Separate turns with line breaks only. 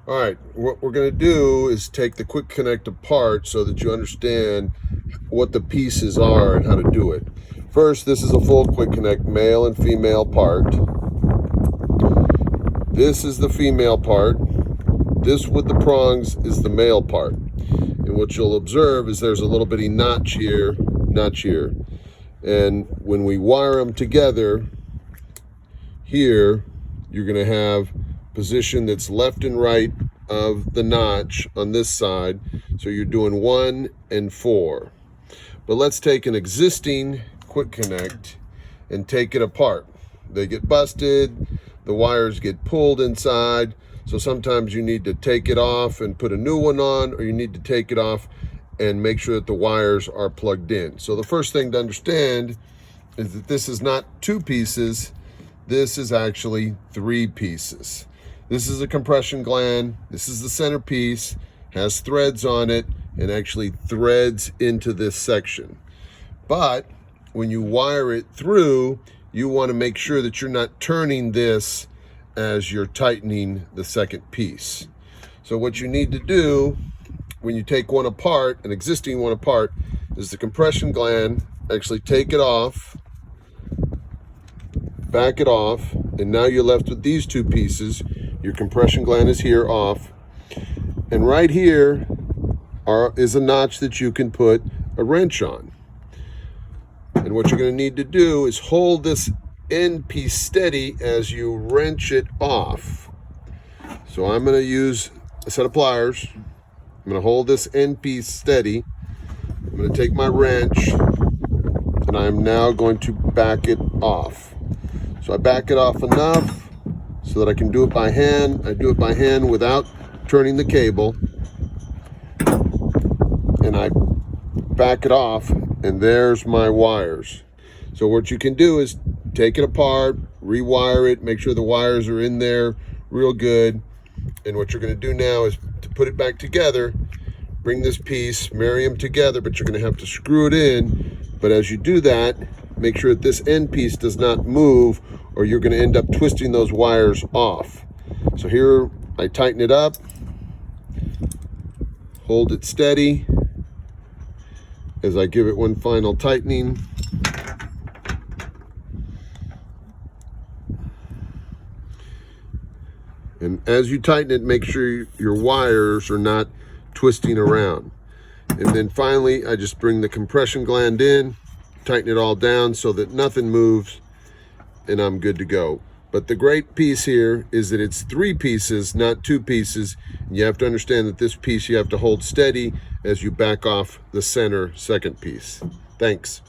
All right, what we're going to do is take the quick connect apart so that you understand what the pieces are and how to do it. First, this is a full quick connect, male and female part. This is the female part. This with the prongs is the male part. And what you'll observe is there's a little bitty notch here. And when we wire them together, here, you're going to have position that's left and right of the notch on this side. So you're doing 1 and 4. But let's take an existing quick connect and take it apart. They get busted, the wires get pulled inside. So sometimes you need to take it off and put a new one on, or you need to take it off and make sure that the wires are plugged in. So the first thing to understand is that this is not 2 pieces. This is actually 3 pieces. This is a compression gland. This is the centerpiece, has threads on it, and actually threads into this section. But when you wire it through, you want to make sure that you're not turning this as you're tightening the second piece. So what you need to do when you take one apart, an existing one apart, is the compression gland, actually take it off, back it off, and now you're left with these 2 pieces. Your compression gland is here off, and right here is a notch that you can put a wrench on. And what you're going to need to do is hold this end piece steady as you wrench it off. So I'm going to use a set of pliers. I'm going to hold this end piece steady. I'm going to take my wrench, and I'm now going to back it off. So I back it off enough so that I can do it by hand. I do it by hand without turning the cable. And I back it off, and there's my wires. So what you can do is take it apart, rewire it, make sure the wires are in there real good. And what you're going to do now is to put it back together, bring this piece, marry them together, but you're going to have to screw it in. But as you do that, make sure that this end piece does not move, or you're going to end up twisting those wires off. So here I tighten it up, hold it steady as I give it one final tightening. And as you tighten it, make sure your wires are not twisting around. And then finally, I just bring the compression gland in, tighten it all down so that nothing moves, and I'm good to go. But the great piece here is that it's 3 pieces, not 2 pieces. You have to understand that this piece you have to hold steady as you back off the center second piece. Thanks.